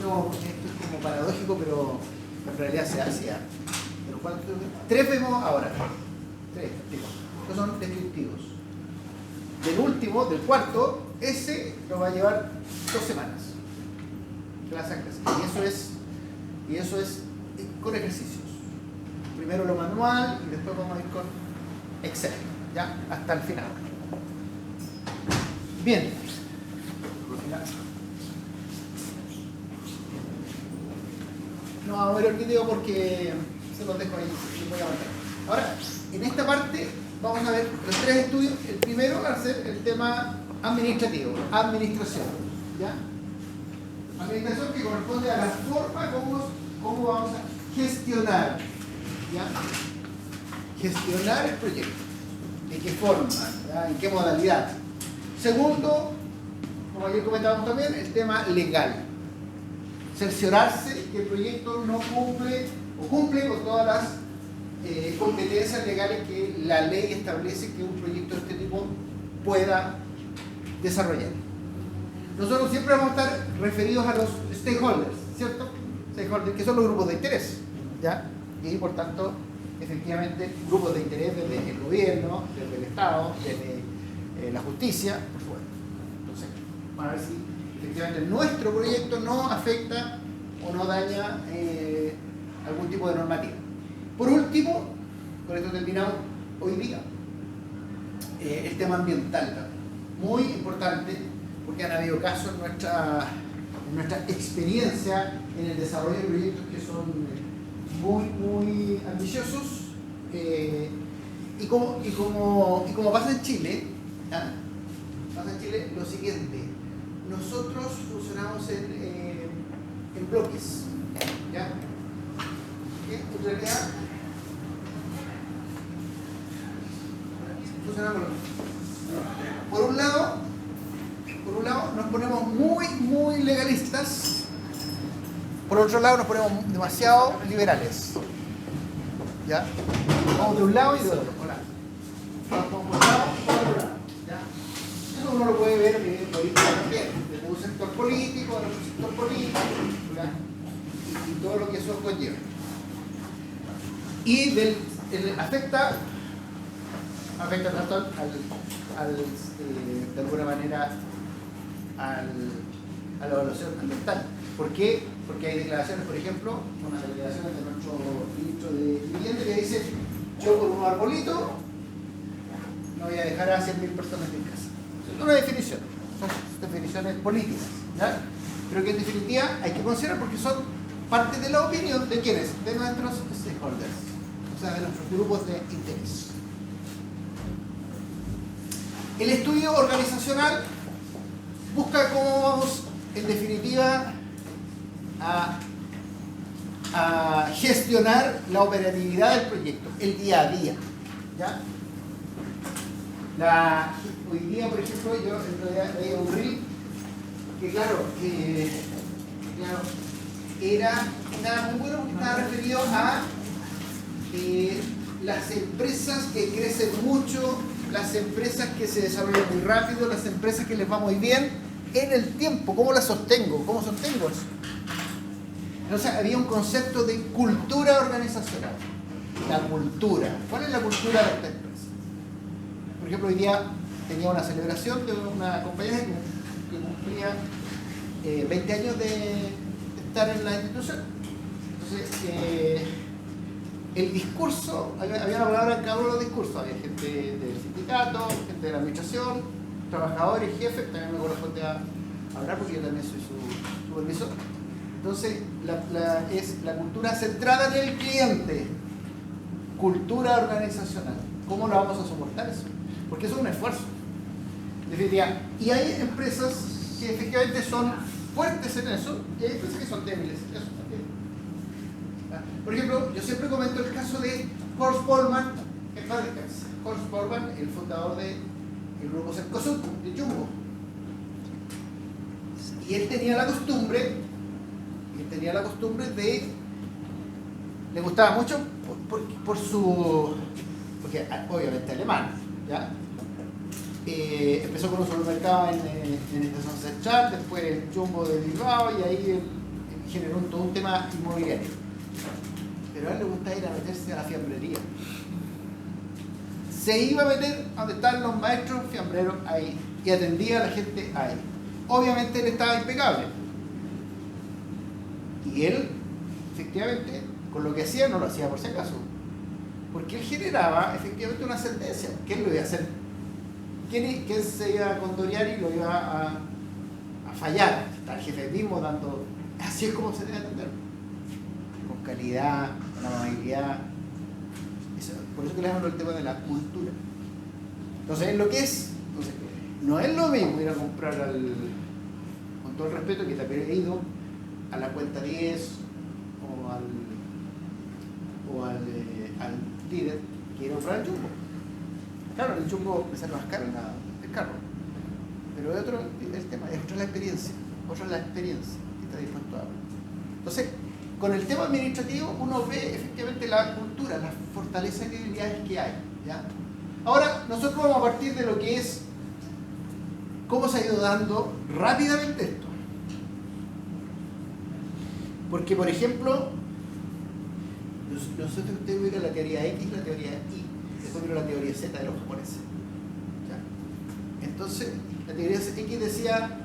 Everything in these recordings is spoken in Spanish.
No, esto es como paradójico, pero en realidad se hacía. Pero ¿cuántos? 3 vemos ahora. 3, digo. Estos son descriptivos. Del último, del cuarto, ese lo va a llevar 2 semanas. Clase a clase. Y eso es con ejercicios. Primero lo manual y después vamos a ir con Excel, ¿ya? Hasta el final. Bien. No vamos a ver el video porque se los dejo ahí. Voy a avanzar. Ahora, en esta parte vamos a ver los 3 estudios. El primero va a ser el tema administrativo, administración, ¿ya? Administración que corresponde a la forma cómo vamos a gestionar, ¿ya? Gestionar el proyecto. ¿De qué forma? ¿Ya? ¿En qué modalidad? Segundo, como ayer comentábamos también, el tema legal. Cerciorarse que el proyecto no cumple o cumple con todas las competencias legales que la ley establece que un proyecto de este tipo pueda desarrollar. Nosotros siempre vamos a estar referidos a los stakeholders, ¿cierto? Stakeholders, que son los grupos de interés, ¿ya? Y por tanto, efectivamente, grupos de interés desde el gobierno, desde el Estado, desde la justicia, por supuesto. Entonces, para ver si efectivamente nuestro proyecto no afecta o no daña algún tipo de normativa. Por último, con esto terminamos hoy día, el tema ambiental también. Muy importante, porque han habido casos en nuestra experiencia en el desarrollo de proyectos que son muy ambiciosos, y como pasa en Chile, ¿ah? Pasa en Chile lo siguiente: nosotros funcionamos en bloques, ¿ya? En realidad funcionamos. Por un lado nos ponemos muy legalistas, por otro lado nos ponemos demasiado liberales, ¿ya? Vamos de un lado y de otro. Vamos de un lado y de otro lado, ¿ya? Eso uno lo puede ver en política también, desde un sector político a otro sector político, ¿ya? Y todo lo que eso conlleva. Y afecta tanto de alguna manera a la evaluación ambiental. ¿Por qué? Porque hay declaraciones, por ejemplo, unas declaraciones de nuestro ministro de Vivienda que dice: yo por un arbolito no voy a dejar a 100.000 personas en casa. Es una definición, son definiciones políticas, ¿ya? Pero que en definitiva hay que considerar porque son parte de la opinión de quienes, de nuestros stakeholders, o sea, de nuestros grupos de interés. El estudio organizacional busca cómo vamos, en definitiva, a gestionar la operatividad del proyecto, el día a día, ¿ya? Hoy día, por ejemplo, yo en realidad veía un reel que, claro, estaba muy bueno porque estaba referido a las empresas que crecen mucho, las empresas que se desarrollan muy rápido, las empresas que les va muy bien en el tiempo. ¿Cómo las sostengo? ¿Cómo sostengo eso? Entonces había un concepto de cultura organizacional. La cultura. ¿Cuál es la cultura de esta empresa? Por ejemplo, hoy día tenía una celebración de una compañía que cumplía 20 años de estar en la institución. Entonces, el discurso, había una palabra en cada uno de los discursos. Había gente del sindicato, gente de la administración, trabajadores, jefes. También me corresponde a hablar porque yo también soy su supervisor. Entonces, es la cultura centrada en el cliente. Cultura organizacional. ¿Cómo lo vamos a soportar eso? Porque eso es un esfuerzo. En definitiva, y hay empresas que efectivamente son fuertes en eso y hay empresas que son débiles en eso también. Por ejemplo, yo siempre comento el caso de Horst Polman, Horst Polman, el fundador del grupo Cencosud, de Jumbo. Y él tenía la costumbre de... Le gustaba mucho porque obviamente alemán, ¿ya? Empezó con un supermercado en Estación Central, después el Jumbo de Bilbao y ahí generó todo un tema inmobiliario. Pero a él le gusta ir a meterse a la fiambrería. Se iba a meter a donde estaban los maestros fiambreros ahí y atendía a la gente ahí. Obviamente él estaba impecable. Y él, efectivamente, con lo que hacía no lo hacía por si acaso. Porque él generaba efectivamente una sentencia. ¿Qué él lo iba a hacer? ¿Quién se iba a condorear y lo iba a fallar? Está el jefe mismo dando... Así es como se debe atender. Con calidad, con amabilidad. Por eso que les hablo del tema de la cultura. Entonces, lo que es... Entonces, no es lo mismo ir a comprar con todo el respeto que también he ido a la cuenta 10 o al líder que ir a comprar el Jumbo. Claro, el Jumbo me sale más caro el carro. Pero es otro el tema, es otra la experiencia. Otra la experiencia que está dispuesto a dar. Entonces, con el tema administrativo uno ve efectivamente la cultura, las fortalezas y debilidades que hay. ¿Ya? Ahora, nosotros vamos a partir de lo que es cómo se ha ido dando rápidamente esto. Porque, por ejemplo, nosotros ustedes ubican la teoría X y la teoría Y. Después vino la teoría Z de los japoneses. ¿Ya? Entonces, la teoría X decía,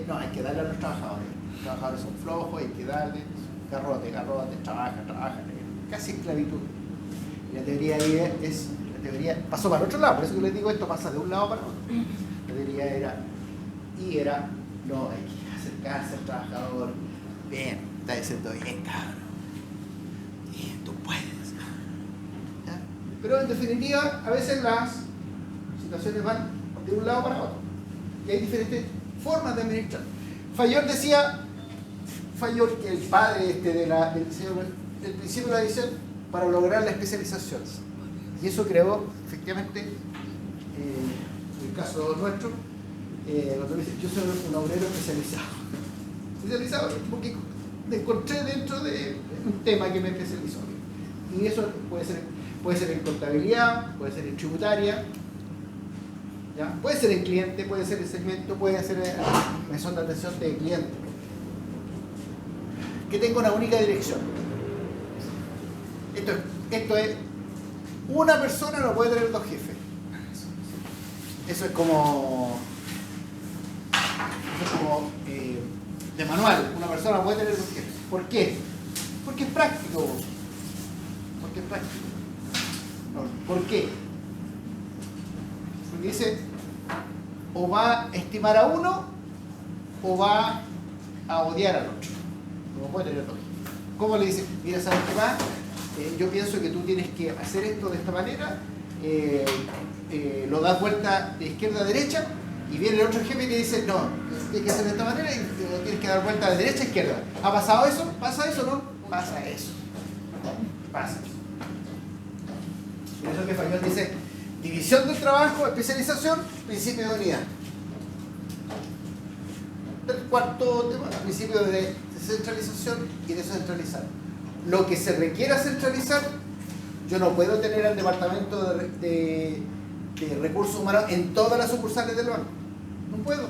no, hay que darle a los trabajadores. Los trabajadores son flojos, hay que darle, garrote, trabaja, casi esclavitud. Y la teoría Y es, la teoría pasó para el otro lado, por eso que les digo, esto pasa de un lado para otro. La teoría era, no, hay que acercarse al trabajador. Bien, está diciendo bien, cabrón. Bien, tú puedes. ¿Ya? Pero en definitiva, a veces las situaciones van de un lado para otro. Y hay diferentes formas de administrar. Fayol decía, que el padre del principio de la edición para lograr la especialización. Y eso creó, efectivamente, en el caso nuestro, yo soy un obrero especializado porque encontré dentro de un tema que me especializó. Y eso puede ser en contabilidad, puede ser en tributaria, ¿ya? Puede ser en cliente, puede ser en segmento, puede ser en mesón de atención de cliente. Que tenga una única dirección. Esto es, una persona no puede tener dos jefes. Eso es como de manual. Una persona puede tener dos jefes. ¿Por qué? Porque es práctico. ¿Por qué? Porque dice, o va a estimar a uno o va a odiar al otro. No puede tener dos jefes. ¿Cómo le dice? Mira, ¿sabes qué más? Yo pienso que tú tienes que hacer esto de esta manera, lo das vuelta de izquierda a derecha y viene el otro jefe y te dice, no, tienes que hacer de esta manera y lo tienes que dar vuelta de derecha a izquierda. ¿Ha pasado eso? ¿Pasa eso o no? Pasa eso. Y eso que Fayol dice, división del trabajo, especialización, principio de unidad. El cuarto tema, principio de centralización y descentralizar. Lo que se requiera centralizar, yo no puedo tener al departamento de recursos humanos en todas las sucursales del banco. No puedo.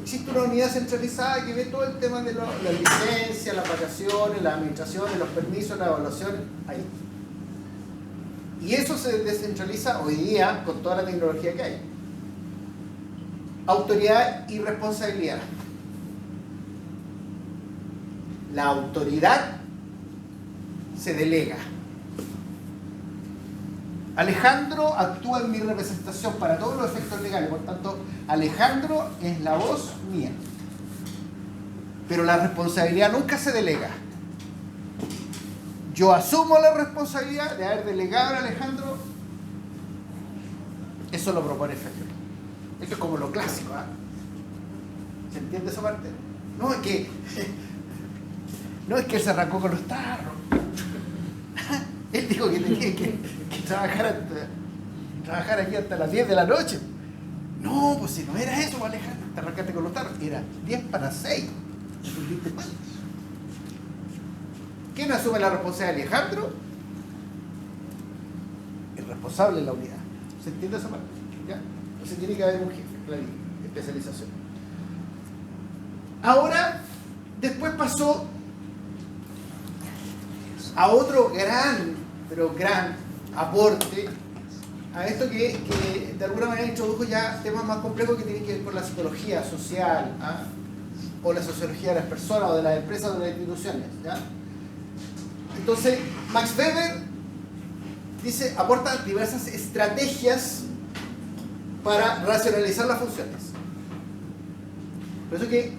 Existe una unidad centralizada que ve todo el tema de las licencias, las vacaciones, las administraciones, los permisos, las evaluaciones, ahí. Y eso se descentraliza hoy día con toda la tecnología que hay. Autoridad y responsabilidad. La autoridad se delega. Alejandro actúa en mi representación para todos los efectos legales, por tanto, Alejandro es la voz mía. Pero la responsabilidad nunca se delega. Yo asumo la responsabilidad de haber delegado a Alejandro. Eso lo propone Fayol. Esto es como lo clásico, ¿eh? ¿Se entiende esa parte? No es que él se arrancó con los tarros. Él dijo que tenía que trabajar aquí hasta las 10 de la noche. No, pues si no era eso, Alejandro, te arrancaste con los tarros. Era 10 para 6. ¿Quién asume la responsabilidad? Alejandro, el responsable de la unidad. ¿Se entiende esa parte? ¿Ya? Entonces tiene que haber un jefe, claro, especialización. Ahora, Después pasó a otro gran, pero gran aporte a esto que de alguna manera introdujo ya temas más complejos que tienen que ver con la psicología social, ¿ah? O la sociología de las personas o de las empresas o de las instituciones, ¿ya? Entonces, Max Weber dice, aporta diversas estrategias para racionalizar las funciones. Por eso que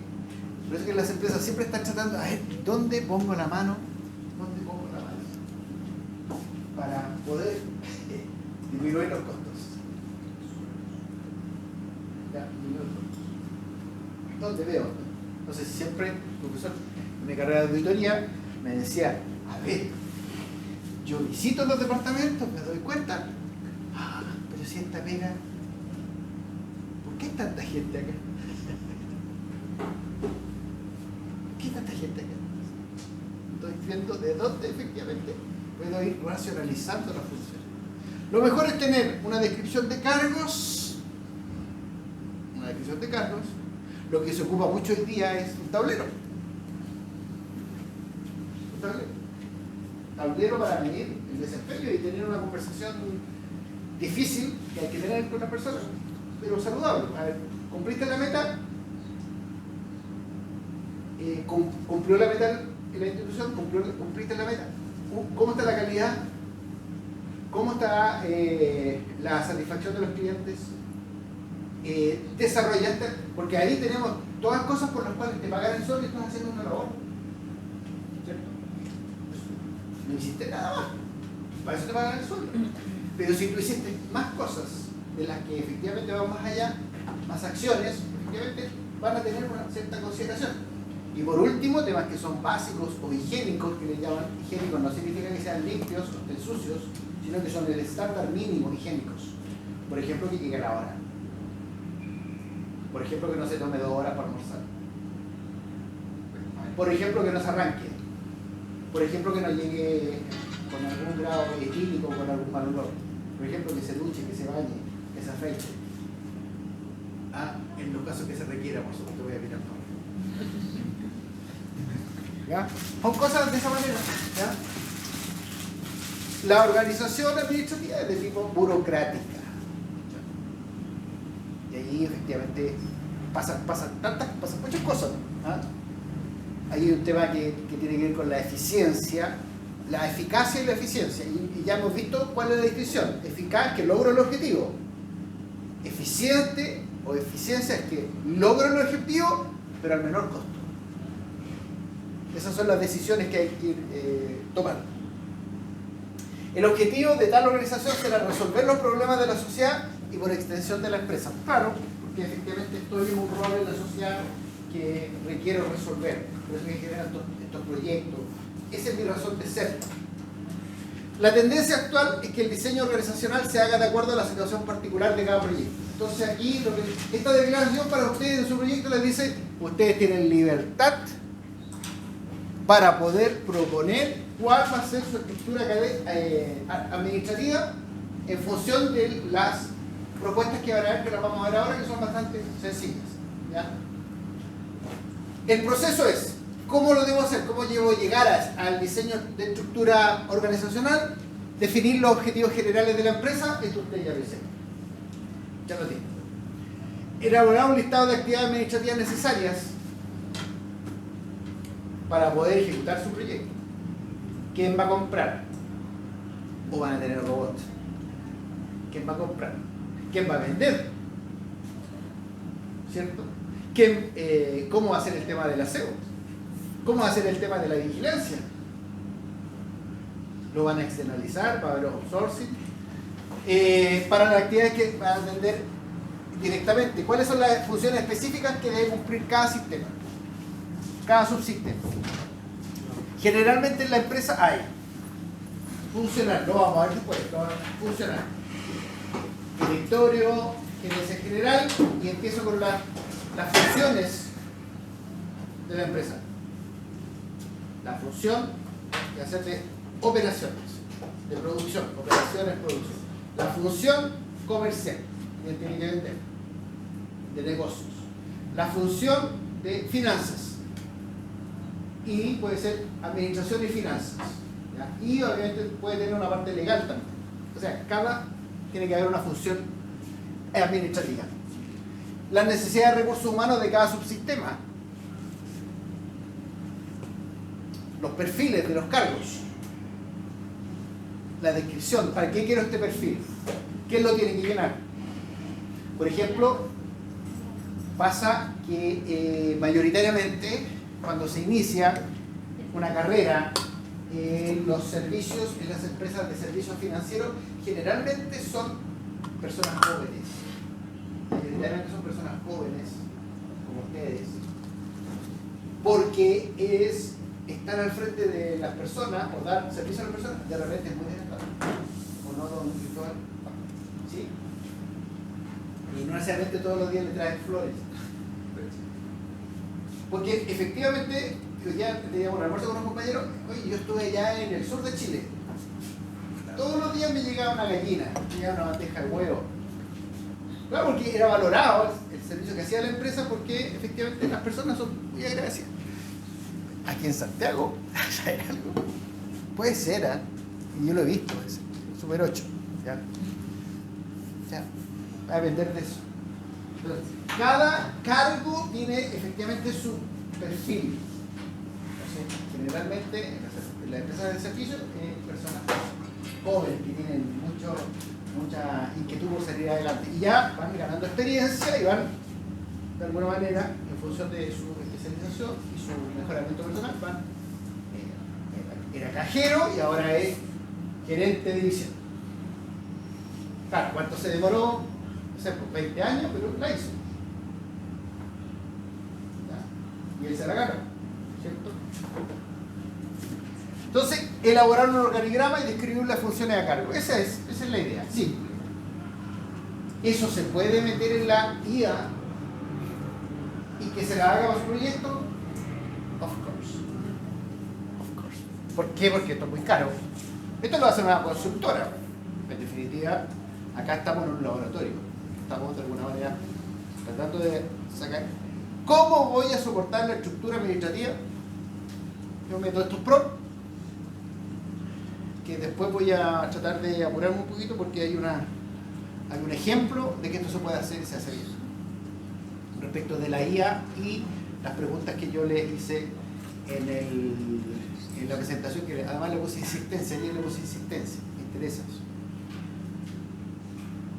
las empresas siempre están tratando, a ver, ¿dónde pongo la mano? ¿Dónde pongo la mano? Para poder disminuir los costos. Ya, disminuir los costos. ¿Dónde veo? Entonces siempre, el profesor en mi carrera de auditoría me decía, a ver, yo visito los departamentos, me doy cuenta, pero si esta pega, ¿por qué hay tanta gente acá? ¿Por qué hay tanta gente acá? Estoy viendo de dónde efectivamente puedo ir racionalizando las funciones. Lo mejor es tener una descripción de cargos. Lo que se ocupa mucho hoy día es un tablero. Tablero para medir el desempeño y tener una conversación difícil que hay que tener con la persona, pero saludable. A ver, ¿cumpliste la meta? ¿Cumplió la meta en la institución? ¿Cumpliste la meta? ¿Cómo está la calidad? ¿Cómo está la satisfacción de los clientes? ¿Desarrollaste? Porque ahí tenemos todas cosas por las cuales te pagan el sueldo y estás haciendo una labor. ¿Cierto? No hiciste nada más. Para eso te pagan el sueldo. Pero si tú hiciste más cosas de las que efectivamente van más allá, más acciones, efectivamente van a tener una cierta consideración. Y por último, temas que son básicos o higiénicos, que les llaman higiénicos, no significa que sean limpios o estén sucios, sino que son el estándar mínimo higiénicos. Por ejemplo, que llegue a la hora. Por ejemplo, que no se tome 2 horas para almorzar. Por ejemplo, que no se arranque. Por ejemplo, que no llegue con algún grado etílico o con algún mal olor. Por ejemplo, que se duche, que se bañe, que se afeite. En los casos que se requiera, por supuesto, voy a mirar todo. ¿Ya? Son cosas de esa manera. ¿Ya? La organización administrativa es de tipo burocrática. Y ahí efectivamente pasan muchas cosas. ¿Ah? Hay un tema que tiene que ver con la eficiencia, la eficacia y la eficiencia. Y ya hemos visto cuál es la distinción. Eficaz, que logro el objetivo. Eficiente o eficiencia es que logro el objetivo, pero al menor costo. Esas son las decisiones que hay que ir tomando. El objetivo de tal organización será resolver los problemas de la sociedad y por extensión de la empresa. Claro, porque efectivamente estoy en un rol en la sociedad que requiero resolver. Por eso que generan estos proyectos. Esa es mi razón de ser. La tendencia actual es que el diseño organizacional se haga de acuerdo a la situación particular de cada proyecto. Entonces aquí, esta declaración para ustedes en su proyecto les dice, ustedes tienen libertad para poder proponer cuál va a ser su estructura administrativa en función de las propuestas que van a ver, que las vamos a ver ahora, que son bastante sencillas. ¿Ya? El proceso es, ¿cómo lo debo hacer? ¿Cómo debo llegar al diseño de estructura organizacional? Definir los objetivos generales de la empresa, esto usted ya lo hizo. Ya lo tiene. Elaborar un listado de actividades administrativas necesarias para poder ejecutar su proyecto. ¿Quién va a comprar? ¿O van a tener robots? ¿Quién va a comprar? ¿Quién va a vender? ¿Cierto? ¿Cómo va a ser el tema del aseo? ¿Cómo va a ser el tema de la vigilancia? ¿Lo van a externalizar? ¿Va a haber outsourcing? Para las actividades que van a atender directamente, ¿cuáles son las funciones específicas que debe cumplir cada sistema? Cada subsistema. Generalmente en la empresa hay funcional, lo vamos a ver después, funcional, directorio, gerencia general, y empiezo con las funciones de la empresa. La función de hacer de operaciones, de producción, operaciones, producción. La función comercial, que tiene que vender, de negocios. La función de finanzas. y puede ser administración y finanzas, ¿ya? Y obviamente puede tener una parte legal también. O sea, tiene que haber una función administrativa. Las necesidades de recursos humanos de cada subsistema, los perfiles de los cargos, la descripción, ¿para qué quiero este perfil? ¿Qué lo tiene que llenar? Por ejemplo, pasa que mayoritariamente cuando se inicia una carrera en los servicios, en las empresas de servicios financieros, generalmente son personas jóvenes. Mayoritariamente son personas jóvenes, como ustedes, porque estar al frente de las personas o dar servicio a las personas de repente es muy desgastante. ¿O no, don Cristóbal? ¿Sí? Y no necesariamente todos los días le traen flores. Porque efectivamente, ya teníamos un almuerzo con unos compañeros, oye, yo estuve allá en el sur de Chile. Todos los días me llegaba una gallina, me llegaba una bandeja de huevo. Claro, porque era valorado el servicio que hacía la empresa, porque efectivamente las personas son muy agradecidas. Aquí en Santiago, ¿sabes algo? Puede ser, ¿eh? Y yo lo he visto, es Super 8. ¿Ya? Ya, va a depender de eso. Entonces, cada cargo tiene efectivamente su perfil. Entonces, generalmente, en las empresas de servicio, personas jóvenes que tienen mucha inquietud por salir adelante. Y ya van ganando experiencia y van, de alguna manera, en función de su especialización y su mejoramiento personal, era cajero y ahora es gerente de división. Claro, ¿cuánto se demoró? No sé, por 20 años, pero la hizo. ¿Ya? Y él se la ganó, ¿cierto? Entonces, elaborar un organigrama y describir las funciones a cargo. Esa es la idea, simple. Eso se puede meter en la IA y que se la haga para su proyecto. Of course. ¿Por qué? Porque esto es muy caro. Esto lo hace una consultora. En definitiva, acá estamos en un laboratorio. Estamos de alguna manera tratando de sacar. ¿Cómo voy a soportar la estructura administrativa? Yo meto estos prompts, que después voy a tratar de apurarme un poquito porque hay un ejemplo de que esto se puede hacer y se hace bien. Respecto de la IA y las preguntas que yo le hice en la presentación, que además le puse insistencia, ayer le puse insistencia, me interesa eso.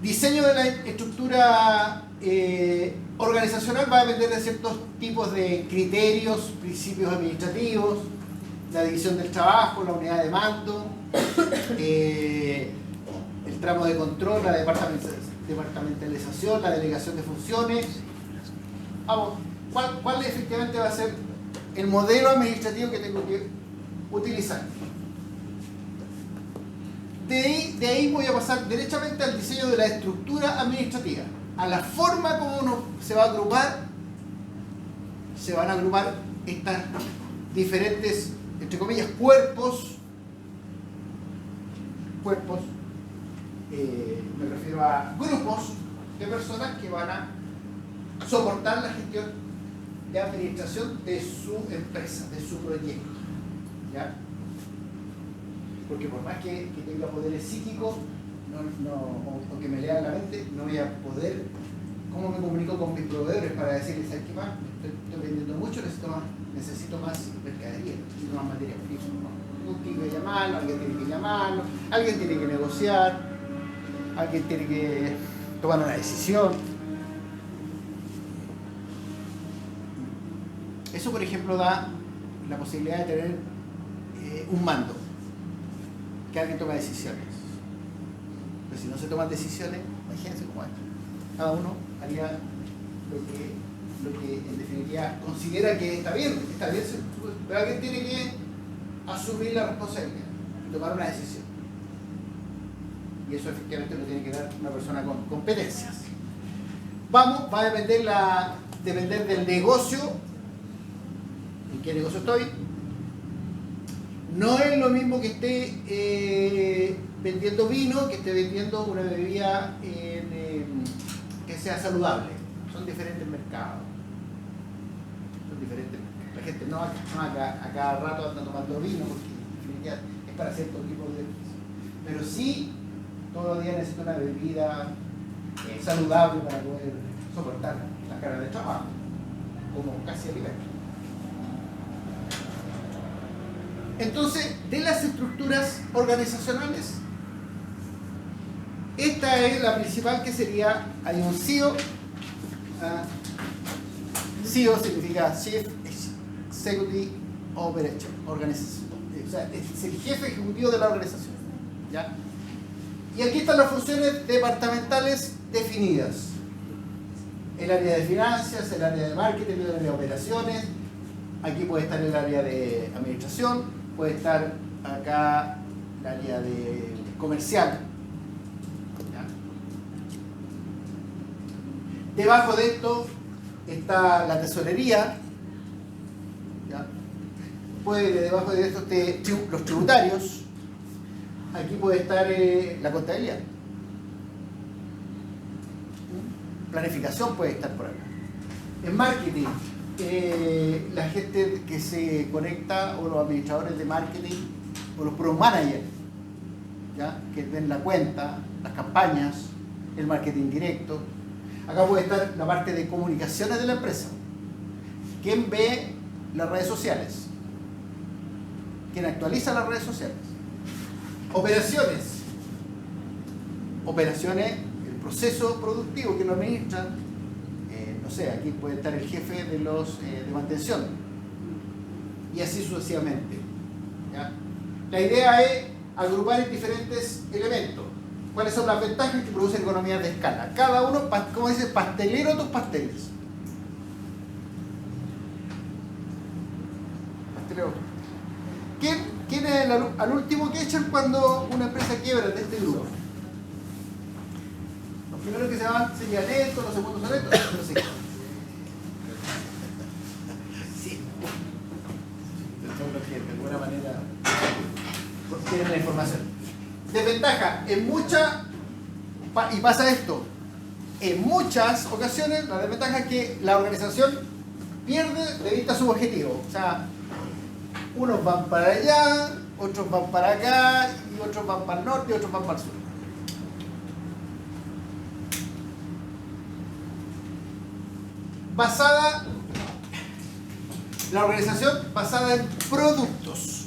Diseño de la estructura organizacional va a depender de ciertos tipos de criterios, principios administrativos, la división del trabajo, la unidad de mando, el tramo de control, la departamentalización, la delegación de funciones. Vamos, ¿cuál efectivamente va a ser el modelo administrativo que tengo que utilizar? De ahí voy a pasar derechamente al diseño de la estructura administrativa, a la forma como uno se va a agrupar. Se van a agrupar estas diferentes, entre comillas, cuerpos, me refiero a grupos de personas que van a soportar la gestión de administración de su empresa, de su proyecto, ¿ya? Porque por más que tenga poderes psíquicos o que me lean la mente, no voy a poder. ¿Cómo me comunico con mis proveedores para decirles, ¿sabes qué más? Estoy vendiendo mucho, necesito más mercadería, necesito más materia prima? Alguien tiene que llamarlo, alguien tiene que negociar, alguien tiene que tomar una decisión. Eso, por ejemplo, da la posibilidad de tener un mando, que alguien toma decisiones. Pero si no se toman decisiones, imagínense cómo es. Cada uno haría lo que en definitiva considera que está bien, pero alguien tiene que asumir la responsabilidad y tomar una decisión. Y eso efectivamente lo tiene que dar una persona con competencias. Va a depender del negocio, en qué negocio estoy. No es lo mismo que esté vendiendo vino, que esté vendiendo una bebida que sea saludable. Son diferentes mercados. La gente no, a cada rato anda tomando vino, porque es para cierto tipo de ejercicio. Pero sí, todos los días necesita una bebida saludable para poder soportar la carga de trabajo, como casi alimento. Entonces, de las estructuras organizacionales, esta es la principal, que sería, hay un CEO. CEO significa Chief Executive Organization, o sea, es el jefe ejecutivo de la organización, ¿ya? Y aquí están las funciones departamentales definidas: el área de finanzas, el área de marketing, el área de operaciones. Aquí puede estar el área de administración, puede estar acá el área de comercial. Debajo de esto está la tesorería, ¿ya? Debajo de esto los tributarios. Aquí puede estar la contabilidad. Planificación puede estar por acá. En marketing, la gente que se conecta, o los administradores de marketing, o los product managers, ¿ya? Que ven la cuenta, las campañas, el marketing directo. Acá puede estar la parte de comunicaciones de la empresa. ¿Quién ve las redes sociales? ¿Quién actualiza las redes sociales? Operaciones. Operaciones, el proceso productivo que lo administra. No sé, aquí puede estar el jefe de los de mantención. Y así sucesivamente, ¿ya? La idea es agrupar en diferentes elementos. ¿Cuáles son las ventajas que producen economías de escala? Cada uno, como dice, pastelero tus pasteles. Pastelero. ¿Quién es al último que echan cuando una empresa quiebra de este grupo? Los primeros que se van serían estos, los segundos son estos, los hijos. Sí. Son los que de alguna manera tienen la información. Desventaja, y pasa esto, en muchas ocasiones la desventaja es que la organización pierde de vista su objetivo. O sea, unos van para allá, otros van para acá, y otros van para el norte y otros van para el sur. La organización basada en productos.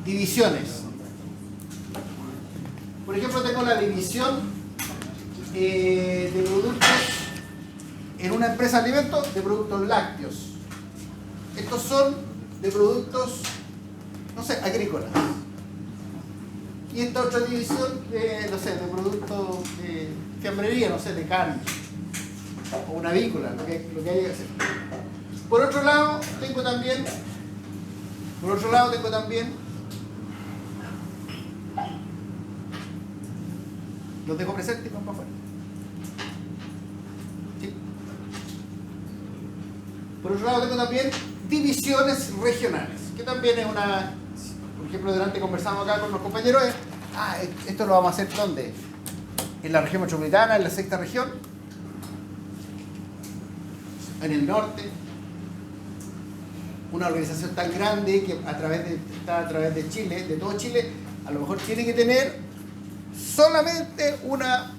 Divisiones. Por ejemplo, tengo la división de productos en una empresa de alimentos, de productos lácteos. Estos son de productos, no sé, agrícolas. Y esta otra división de, no sé, de productos de fiambrería, no sé, de carne o una avícola, lo que haya que hacer. Por otro lado, tengo también los dejo presentes y van para afuera. ¿Sí? Por otro lado, tengo también divisiones regionales, que también es una, por ejemplo, delante conversamos acá con los compañeros, esto lo vamos a hacer ¿dónde? En la región metropolitana, en la sexta región, en el norte. Una organización tan grande que está a través de Chile, de todo Chile, a lo mejor tiene que tener solamente una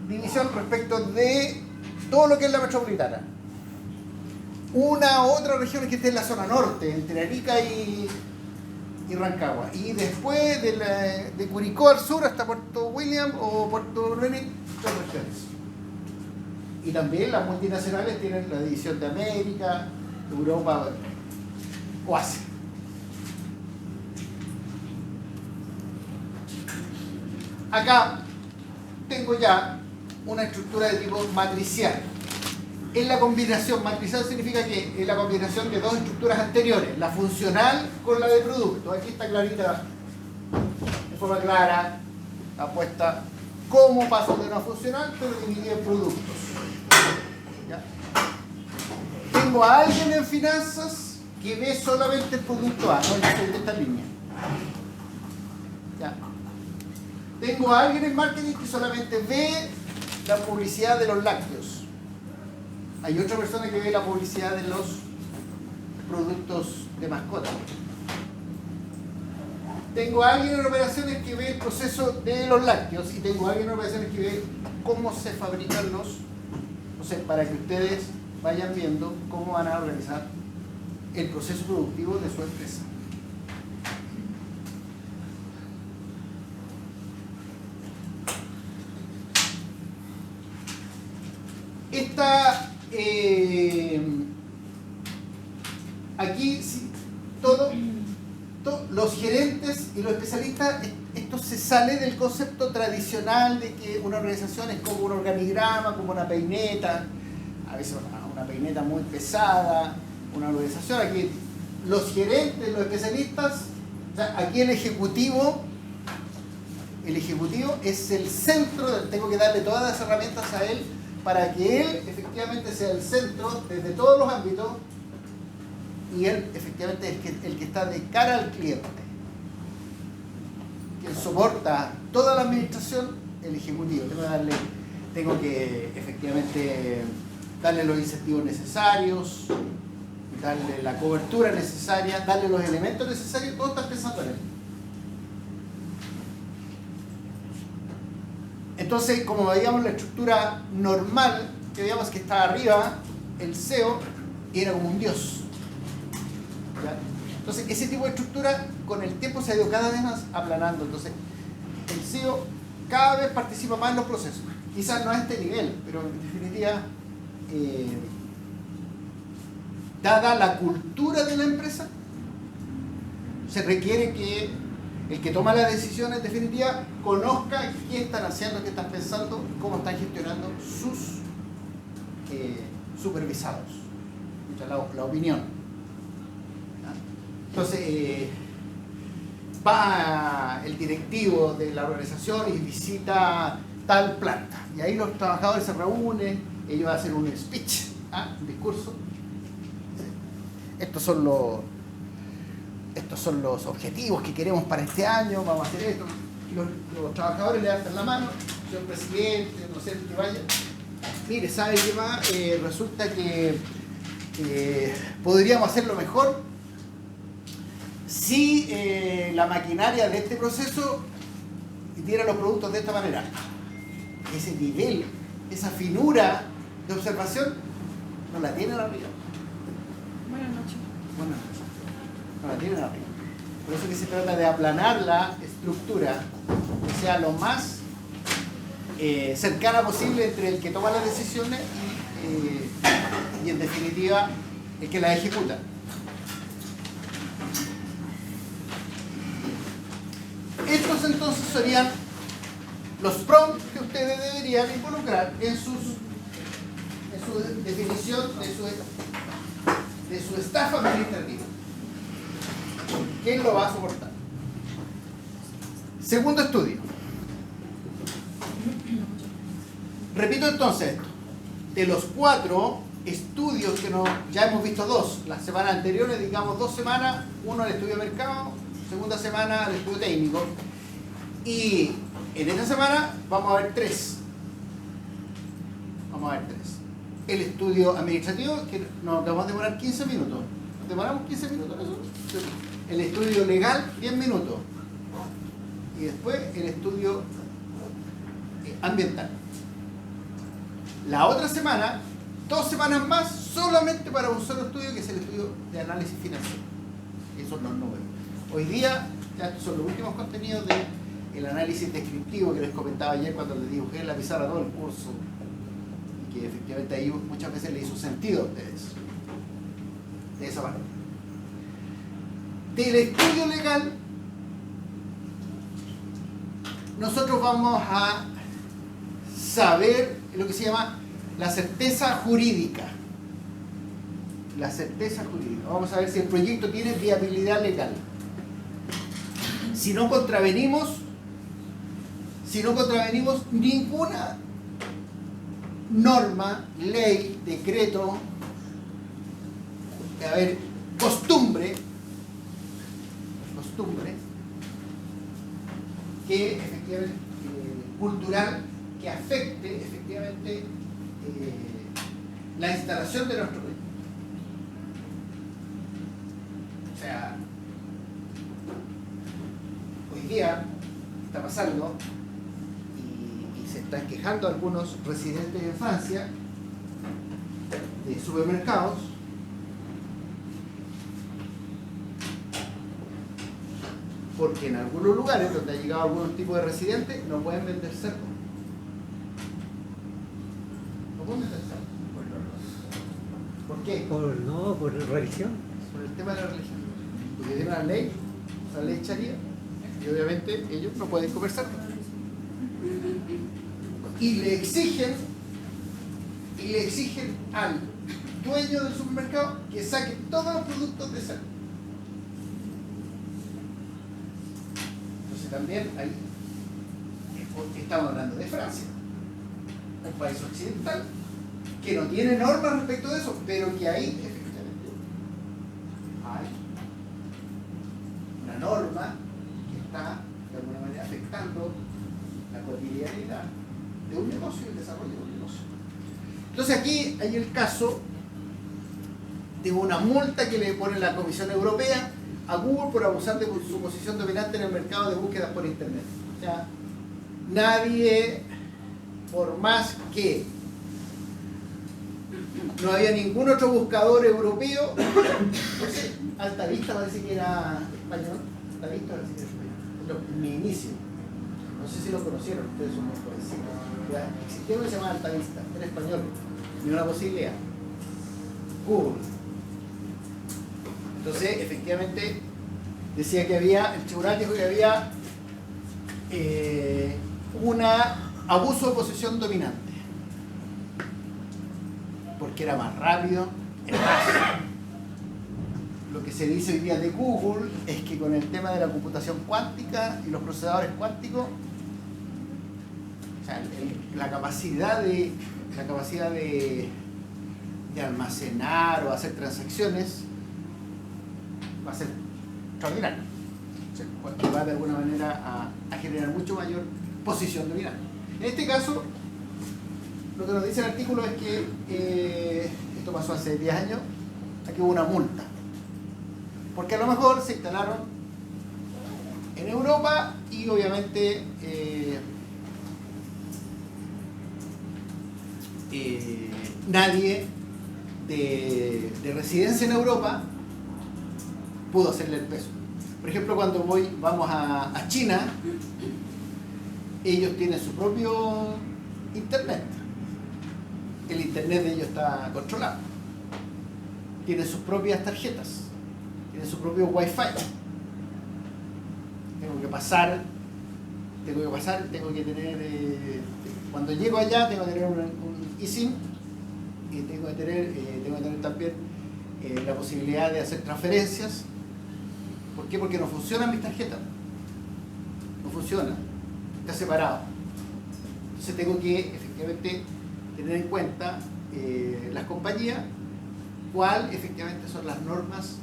división respecto de todo lo que es la metropolitana. Una otra región que esté en la zona norte, entre Arica y Rancagua. Y después de Curicó al sur hasta Puerto William o Puerto René, otras regiones. Y también las multinacionales tienen la división de América, Europa o Asia. Acá tengo ya una estructura de tipo matricial. En la combinación, matricial significa que es la combinación de dos estructuras anteriores, la funcional con la de producto. Aquí está clarita, de forma clara, apuesta cómo paso de una funcional, pero dividida en productos. ¿Ya? Tengo a alguien en finanzas que ve solamente el producto A, no el de esta línea. ¿Ya? Tengo a alguien en marketing que solamente ve la publicidad de los lácteos. hay otra persona que ve la publicidad de los productos de mascota. Tengo a alguien en operaciones que ve el proceso de los lácteos y tengo a alguien en operaciones que ve cómo se fabrican los, no sé, para que ustedes vayan viendo cómo van a organizar el proceso productivo de su empresa. Aquí sí, los gerentes y los especialistas, esto se sale del concepto tradicional de que una organización es como un organigrama, como una peineta, a veces una peineta muy pesada, una organización. Aquí los gerentes, los especialistas, o sea, aquí el ejecutivo es el centro, tengo que darle todas las herramientas a él para que él efectivamente sea el centro desde todos los ámbitos y él efectivamente es el que está de cara al cliente. Quien soporta toda la administración, el ejecutivo. Tengo que efectivamente darle los incentivos necesarios, darle la cobertura necesaria, darle los elementos necesarios, todo está pensando en él. Entonces, como veíamos la estructura normal, que veíamos que estaba arriba, el CEO era como un dios. ¿Ya? Entonces, ese tipo de estructura con el tiempo se ha ido cada vez más aplanando. Entonces, el CEO cada vez participa más en los procesos. Quizás no a este nivel, pero en definitiva, dada la cultura de la empresa, se requiere que el que toma las decisiones, en definitiva, conozca qué están haciendo, qué están pensando, cómo están gestionando sus supervisados. La opinión. Entonces, va el directivo de la organización y visita tal planta. Y ahí los trabajadores se reúnen, ellos hacen un speech, un discurso. Estos son los objetivos que queremos para este año, vamos a hacer esto. Y los trabajadores le dan la mano, señor presidente, no sé, que vaya. Mire, ¿sabe qué más? Resulta que podríamos hacerlo mejor si la maquinaria de este proceso diera los productos de esta manera. Ese nivel, esa finura de observación, no la tienen arriba. Buenas noches. Buenas noches. No la tienen arriba. Por eso que se trata de aplanar la estructura, que sea lo más cercana posible entre el que toma las decisiones y en definitiva el que las ejecuta. Estos entonces serían los prompts que ustedes deberían involucrar en su definición de su staff administrativo. ¿Quién lo va a soportar? Segundo estudio. Repito entonces esto. De los 4 estudios que ya hemos visto 2, las semanas anteriores, digamos 2 semanas, uno el estudio de mercado, segunda semana el estudio técnico. Y en esta semana vamos a ver 3. Vamos a ver 3. El estudio administrativo, que nos vamos a demorar 15 minutos. ¿Nos demoramos 15 minutos en eso? El estudio legal, 10 minutos. Y después el estudio ambiental. La otra semana, 2 semanas más, solamente para un solo estudio, que es el estudio de análisis financiero. Esos son los números. Hoy día, ya estos son los últimos contenidos del análisis descriptivo que les comentaba ayer cuando les dibujé en la pizarra todo el curso. Y que efectivamente ahí muchas veces le hizo sentido a ustedes. De esa manera. Del estudio legal, nosotros vamos a saber lo que se llama la certeza jurídica. La certeza jurídica. Vamos a ver si el proyecto tiene viabilidad legal. Si no contravenimos ninguna norma, ley, decreto, costumbre que efectivamente cultural, que afecte efectivamente la instalación de nuestro proyecto. O sea, hoy día está pasando y se están quejando algunos residentes en Francia de supermercados porque en algunos lugares donde ha llegado algún tipo de residentes no pueden vender cerdo. No pueden vender cerdo. ¿Por qué? Por religión. Por el tema de la religión. Porque tiene una ley, la ley charía, y obviamente ellos no pueden comer cerdo. Y le exigen al dueño del supermercado que saque todos los productos de cerdo. Entonces también ahí estamos hablando de Francia, un país occidental que no tiene normas respecto de eso, pero que ahí efectivamente hay una norma que está de alguna manera afectando la cotidianidad de un negocio y el desarrollo de un negocio. Entonces aquí hay el caso de una multa que le pone la Comisión Europea a Google por abusar de su posición dominante en el mercado de búsquedas por internet. O sea, nadie, por más que no había ningún otro buscador europeo, no sé, Altavista parece que era español, Altavista parece que era español, los minísimos. No sé si lo conocieron, ustedes son muy jovencitos. Existía uno que se llama Altavista, era español, y una posibilidad. Google. Entonces, efectivamente, decía que había, el tribunal dijo que había un abuso de posición dominante. Porque era más rápido, era más. Lo que se dice hoy día de Google es que con el tema de la computación cuántica y los procesadores cuánticos, o sea, la capacidad de almacenar o hacer transacciones va a ser extraordinario. O sea, porque va de alguna manera a generar mucho mayor posición dominante. En este caso, lo que nos dice el artículo es que esto pasó hace 10 años, aquí hubo una multa. Porque a lo mejor se instalaron en Europa y obviamente nadie de residencia en Europa pudo hacerle el peso. Por ejemplo, cuando vamos a China, ellos tienen su propio internet. El internet de ellos está controlado. Tienen sus propias tarjetas. Tienen su propio wifi. Tengo que tener, cuando llego allá tengo que tener un eSIM y tengo que tener también la posibilidad de hacer transferencias. ¿Por qué? Porque no funcionan mis tarjetas. No funciona. Está separado. Entonces tengo que efectivamente tener en cuenta las compañías, cuáles efectivamente son las normas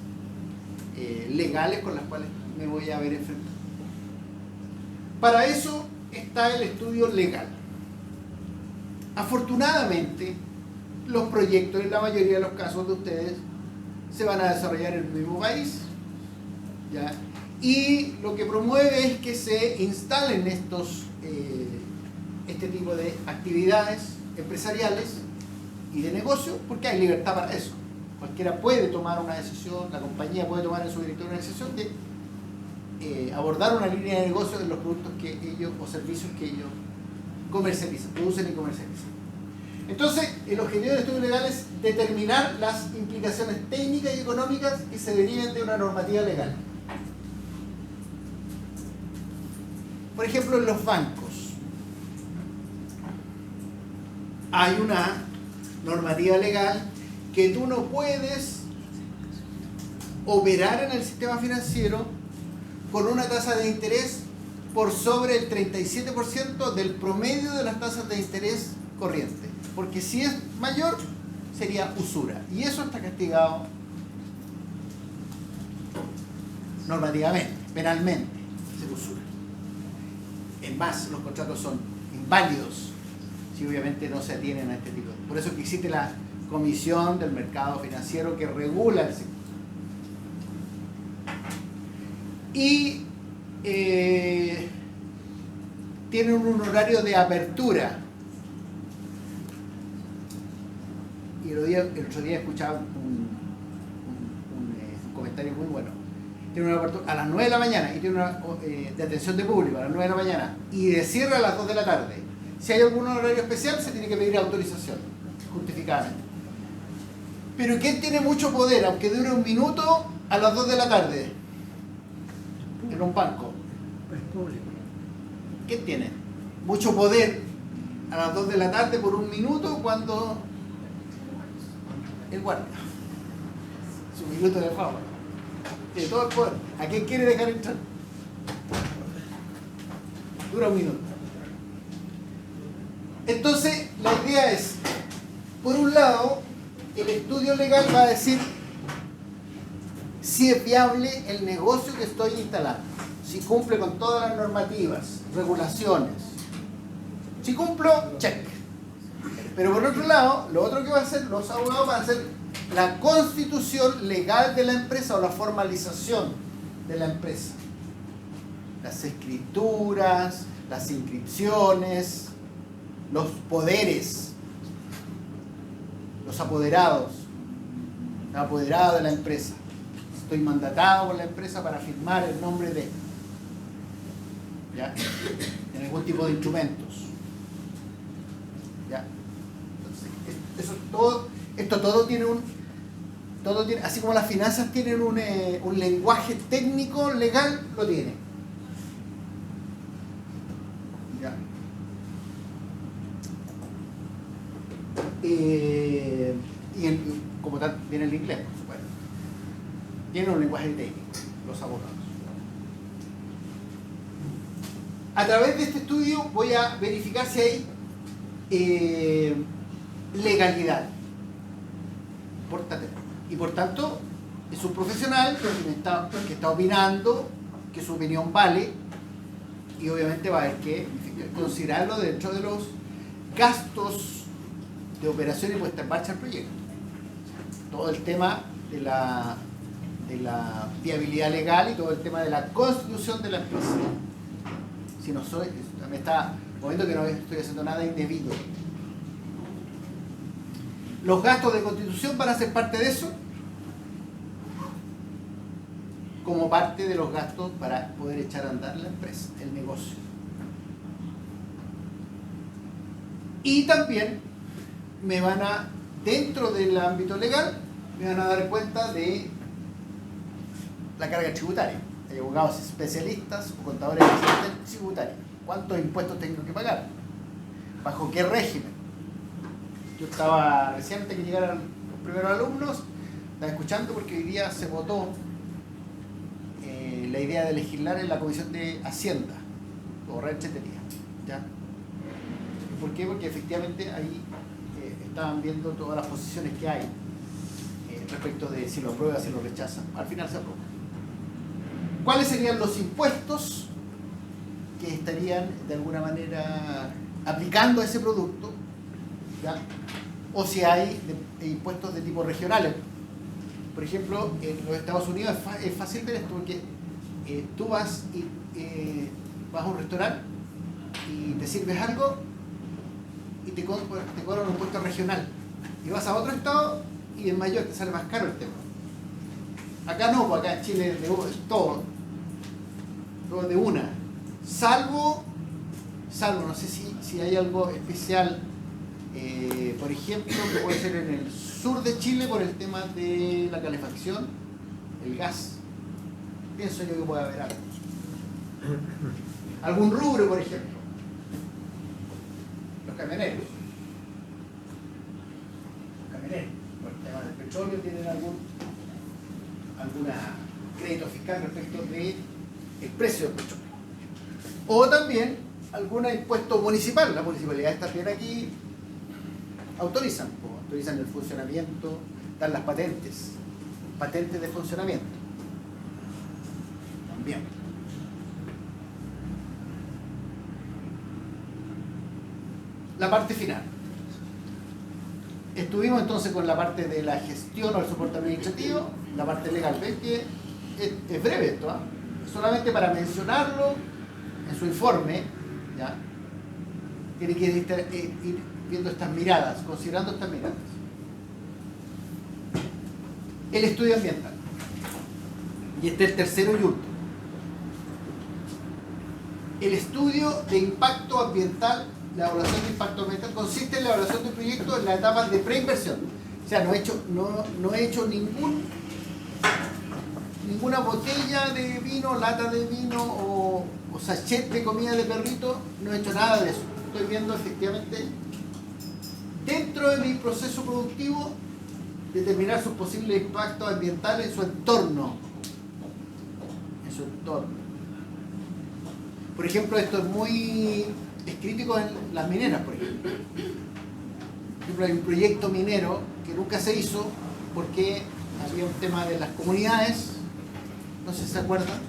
legales con las cuales me voy a ver enfrentado. Para eso está el estudio legal. Afortunadamente, los proyectos en la mayoría de los casos de ustedes se van a desarrollar en el mismo país, ¿ya? Y lo que promueve es que se instalen este tipo de actividades empresariales y de negocio, porque hay libertad para eso. Cualquiera puede tomar una decisión, la compañía puede tomar en su directorio una decisión de abordar una línea de negocio de los productos que ellos o servicios que ellos comercializan, producen y comercializan. Entonces, el objetivo del estudio legal es determinar las implicaciones técnicas y económicas que se deriven de una normativa legal. Por ejemplo, en los bancos hay una normativa legal que tú no puedes operar en el sistema financiero con una tasa de interés por sobre el 37% del promedio de las tasas de interés corriente. Porque si es mayor, sería usura. Y eso está castigado normativamente, penalmente, ser usura. Es más, los contratos son inválidos si obviamente no se atienen a este tipo. Por eso que existe la Comisión del Mercado Financiero que regula el sector. Y tienen un horario de apertura. Y el otro día escuchaba un comentario muy bueno. Tiene una apertura a las 9 de la mañana y tiene una de atención de público a las 9 de la mañana y de cierre a las 2 de la tarde. Si hay algún horario especial, se tiene que pedir autorización, justificadamente. Pero ¿quién tiene mucho poder, aunque dure un minuto, a las 2 de la tarde? En un banco. Es público. ¿Quién tiene mucho poder a las 2 de la tarde por un minuto cuando el guardia? Su minuto de fama. Tiene todo el poder. ¿A quién quiere dejar entrar? Dura un minuto. Entonces, la idea es, por un lado, el estudio legal va a decir si es viable el negocio que estoy instalando, si cumple con todas las normativas, regulaciones. Si cumplo, check. Pero por otro lado, lo otro que va a hacer los abogados van a hacer la constitución legal de la empresa o la formalización de la empresa. Las escrituras, las inscripciones, los poderes, los apoderados, el apoderado de la empresa. Estoy mandatado por la empresa para firmar el nombre de, ¿ya?, en algún tipo de instrumentos. ¿Ya? Entonces, esto todo tiene así como las finanzas tienen un lenguaje técnico legal, lo tiene. ¿Ya? Como tal, viene el inglés, por supuesto. Tiene un lenguaje técnico, los abogados. A través de este estudio voy a verificar si hay legalidad. Y por tanto, es un profesional que está opinando, que su opinión vale, y obviamente va a haber que considerarlo dentro de los gastos de operación y puesta en marcha del proyecto. Todo el tema de la viabilidad legal y todo el tema de la constitución de la empresa. Si no me está moviendo que no estoy haciendo nada indebido. Los gastos de constitución van a ser parte de eso, como parte de los gastos para poder echar a andar la empresa, el negocio. Y también dentro del ámbito legal, me van a dar cuenta de la carga tributaria. Hay abogados especialistas o contadores especialistas tributarios. ¿Cuántos impuestos tengo que pagar? ¿Bajo qué régimen? Yo estaba recién antes que llegaran los primeros alumnos, estaba escuchando porque hoy día se votó la idea de legislar en la Comisión de Hacienda, o rechetería. ¿Ya? ¿Por qué? Porque efectivamente ahí estaban viendo todas las posiciones que hay respecto de si lo aprueba, si lo rechaza. Al final se aprueba. ¿Cuáles serían los impuestos que estarían de alguna manera aplicando a ese producto? ¿Ya? O si hay impuestos de tipo regionales. Por ejemplo, en los Estados Unidos es fácil ver esto porque tú vas a un restaurante y te sirves algo y te cobran un impuesto regional. Y vas a otro estado y en mayor te sale más caro el tema. Acá no, pues acá en Chile es todo de una. Salvo, no sé si hay algo especial, por ejemplo, que puede ser en el sur de Chile por el tema de la calefacción, el gas. Pienso yo que puede haber algo. Algún rubro, por ejemplo. Los camioneros. Por el tema del petróleo tienen algún crédito fiscal respecto del precio del petróleo. O también algún impuesto municipal. Las municipalidades también aquí autorizan el funcionamiento, dan las patentes de funcionamiento. También. La parte final. Estuvimos entonces con la parte de la gestión o el soporte administrativo, la parte legal. Ven que es breve esto, ¿eh? Solamente para mencionarlo en su informe, ¿ya? Tiene que ir viendo estas miradas, considerando estas miradas. El estudio ambiental. Y este es el tercero y último. El estudio de impacto ambiental, la evaluación de impacto ambiental, consiste en la evaluación de un proyecto en la etapa de preinversión. O sea, no he hecho ninguna botella de vino, lata de vino o sachet de comida de perrito, no he hecho nada de eso. Estoy viendo efectivamente, dentro de mi proceso productivo, determinar sus posibles impactos ambientales en su entorno. En su entorno. Por ejemplo, esto es crítico en las mineras, por ejemplo. Por ejemplo, hay un proyecto minero que nunca se hizo porque había un tema de las comunidades. No sé si se acuerdan.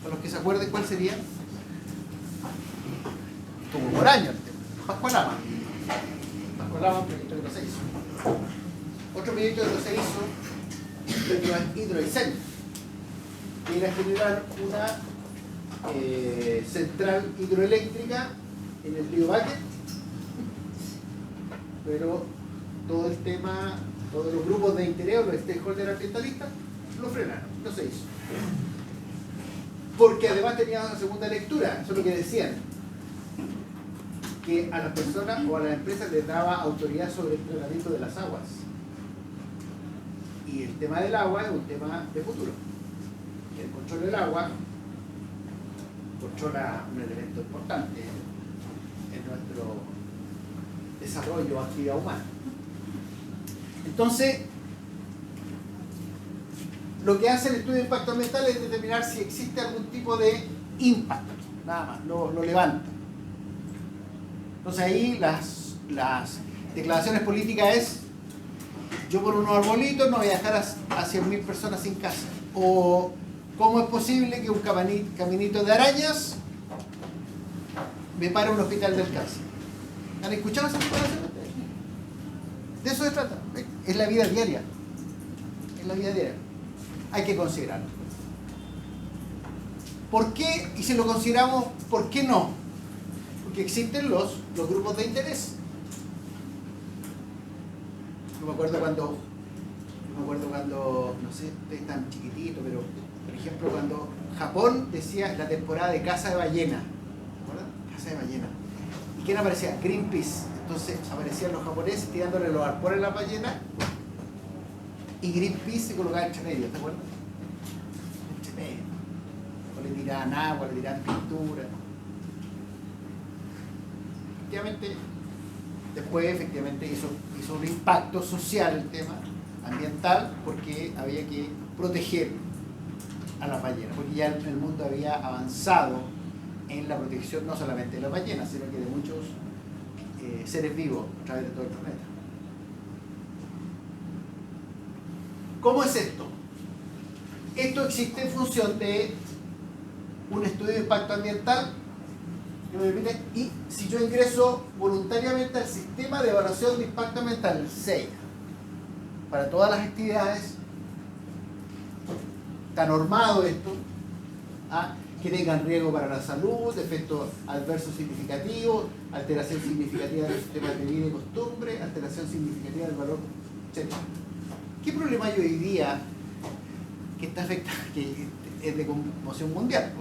Para los que se acuerden, ¿cuál sería? Como por año el tema. Pascualama. Pascualama, proyecto que no se hizo. Otro proyecto que no se hizo es hidroicendio, que era generar una central hidroeléctrica en el río Baquet, pero todo el tema, todos los grupos de interés, los stakeholders ambientalistas, lo frenaron, no se hizo. Porque además tenía una segunda lectura, eso es lo que decían, que a las personas o a las empresas les daba autoridad sobre el tratamiento de las aguas. Y el tema del agua es un tema de futuro. El control del agua controla un elemento importante en nuestro desarrollo o actividad humana. Entonces, lo que hace el estudio de impacto ambiental es determinar si existe algún tipo de impacto, nada más, lo levanta. Entonces ahí las declaraciones políticas es: yo por unos arbolitos no voy a dejar a 100.000 personas sin casa. O ¿cómo es posible que un caminito de arañas me pare un hospital del cáncer? ¿Han escuchado esa declaración? De eso se trata. Es la vida diaria. Es la vida diaria. Hay que considerarlo. ¿Por qué? Y si lo consideramos, ¿por qué no? Porque existen los grupos de interés. Yo me acuerdo cuando, no sé, ustedes están chiquititos, pero por ejemplo cuando Japón decía la temporada de caza de ballena. ¿Recuerdan? Caza de ballena. ¿Y quién aparecía? Greenpeace. Entonces aparecían los japoneses tirándole los arpones a la ballena y Greenpeace se colocaba entre medio, ¿te acuerdas? Entre medio. O le tiraban agua, le tiraban pintura. Efectivamente hizo un impacto social el tema ambiental, porque había que proteger a las ballenas, porque ya el mundo había avanzado en la protección no solamente de las ballenas, sino que de muchos seres vivos a través de todo el planeta. ¿Cómo es esto? Esto existe en función de un estudio de impacto ambiental que me permite, y si yo ingreso voluntariamente al sistema de evaluación de impacto ambiental, el SEIA, para todas las actividades, está normado esto, que tengan riesgo para la salud, efectos adversos significativos, alteración significativa del sistema de vida y costumbre, alteración significativa del valor, etc. ¿Qué problema hay hoy día que está afectado, que es de conmoción mundial?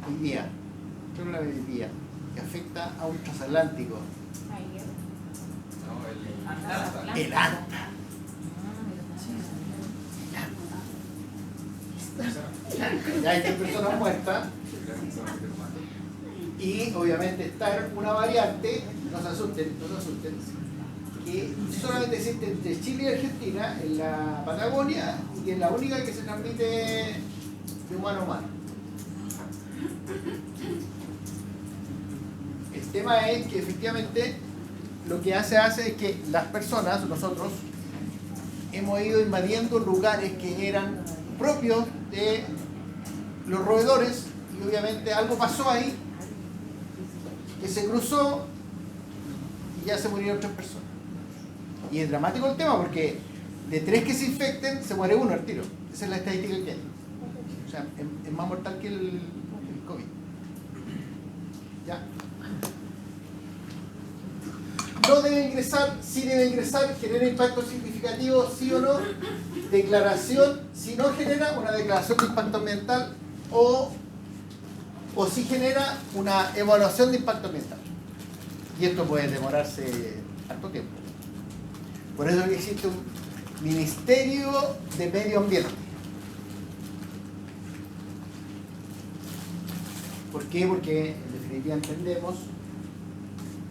Hoy día, ¿qué problema hay hoy día que afecta a un transatlántico? El ANTA. Ya hay 10 personas muertas y obviamente está una variante, no se asusten, que solamente existe entre Chile y Argentina, en la Patagonia, y que es la única que se transmite de humano a humano. El tema es que efectivamente lo que hace es que las personas, nosotros, hemos ido invadiendo lugares que eran propios de los roedores, y obviamente algo pasó ahí que se cruzó y ya se murieron 3 personas. Y es dramático el tema porque de 3 que se infecten, se muere 1 al tiro. Esa es la estadística que hay. O sea, es más mortal que el COVID. ¿Ya? No debe ingresar, sí debe ingresar, genera impacto significativo, sí o no. Declaración, si no genera una declaración de impacto ambiental o si genera una evaluación de impacto ambiental. Y esto puede demorarse harto tiempo. Por eso existe un Ministerio de Medio Ambiente. ¿Por qué? Porque en definitiva entendemos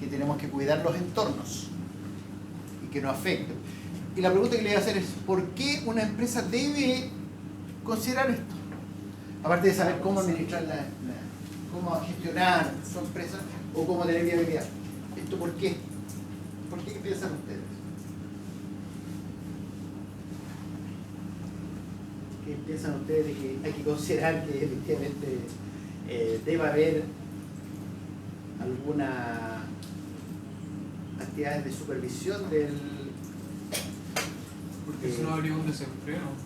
que tenemos que cuidar los entornos y que no afecten. Y la pregunta que le voy a hacer es, ¿por qué una empresa debe considerar esto? Aparte de saber cómo administrar cómo gestionar su empresa o cómo tener viabilidad. ¿Esto por qué? ¿Por qué piensan ustedes? ¿Qué piensan ustedes de que hay que considerar que efectivamente debe haber alguna actividades de supervisión del... Porque si no habría un desenfreno.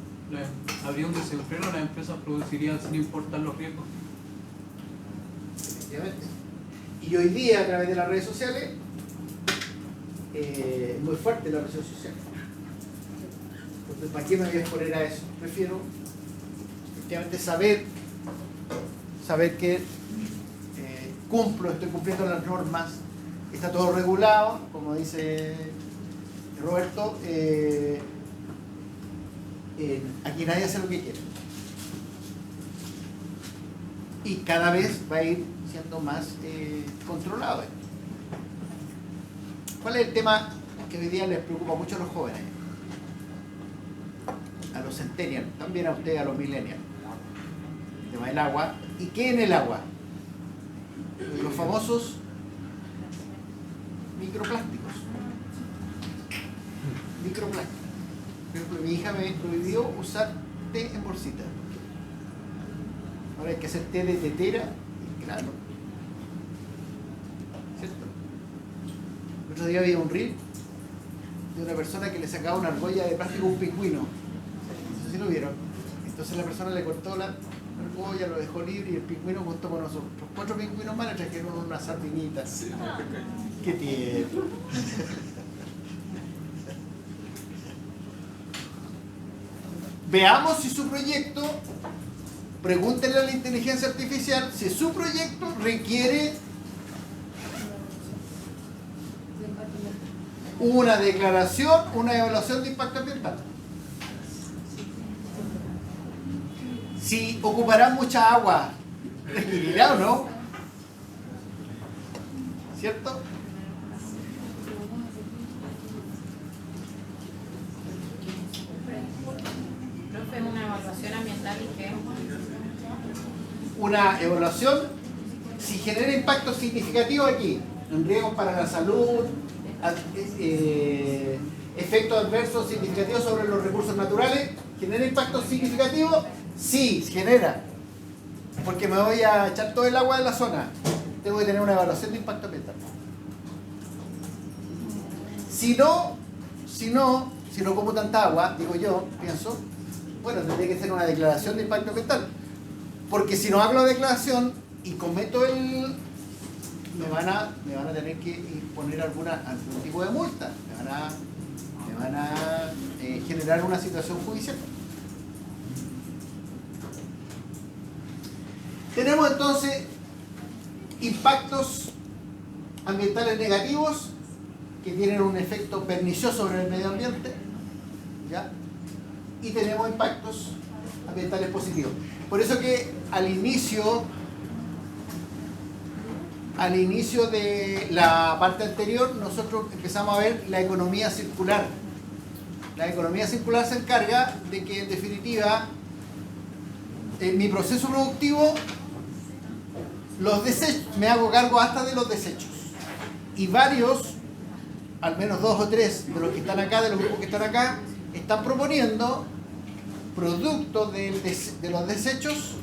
Habría un desenfreno, las empresas producirían sin importar los riesgos. Efectivamente. Y hoy día, a través de las redes sociales, es muy fuerte la presión social. Entonces, ¿para qué me voy a exponer a eso? Prefiero efectivamente saber que estoy cumpliendo las normas, está todo regulado, como dice Roberto, aquí nadie hace lo que quiere. Y cada vez va a ir siendo más controlado. ¿Cuál es el tema que hoy día les preocupa mucho a los jóvenes? A los centennials, también a ustedes, a los millennials. El tema del agua. ¿Y qué en el agua? Los famosos microplásticos. Microplásticos. Por ejemplo, mi hija me prohibió usar té en bolsita. Ahora hay que hacer té de tetera y claro. ¿Cierto? El otro día había un reel de una persona que le sacaba una argolla de plástico a un pingüino. No sé si lo vieron. Entonces la persona le cortó la argolla, lo dejó libre y el pingüino junto con nosotros. 4 pingüinos más le trajeron unas sardinitas. Sí. ¡Qué tierno! Veamos si su proyecto, pregúntenle a la inteligencia artificial si su proyecto requiere una declaración, una evaluación de impacto ambiental. Si ocupará mucha agua, ¿requerirá o no? ¿Cierto? Una evaluación ambiental y qué. Una evaluación si genera impacto significativo aquí, en riesgos para la salud, efectos adversos significativos sobre los recursos naturales, ¿genera impacto significativo? Sí, genera. Porque me voy a echar todo el agua de la zona. Tengo que tener una evaluación de impacto ambiental. Si no como tanta agua, digo yo, pienso, bueno, tendría que ser una declaración de impacto ambiental. Porque si no hago la declaración y cometo me van a tener que imponer algún tipo de multa. Me van a generar una situación judicial. Tenemos entonces impactos ambientales negativos que tienen un efecto pernicioso sobre el medio ambiente, ¿ya? Y tenemos impactos ambientales positivos. Por eso que al inicio de la parte anterior nosotros empezamos a ver la economía circular. La economía circular se encarga de que en definitiva en mi proceso productivo los desechos, me hago cargo hasta de los desechos. Y varios, al menos 2 o 3 de los que están acá, de los grupos que están acá, están proponiendo, producto de los desechos,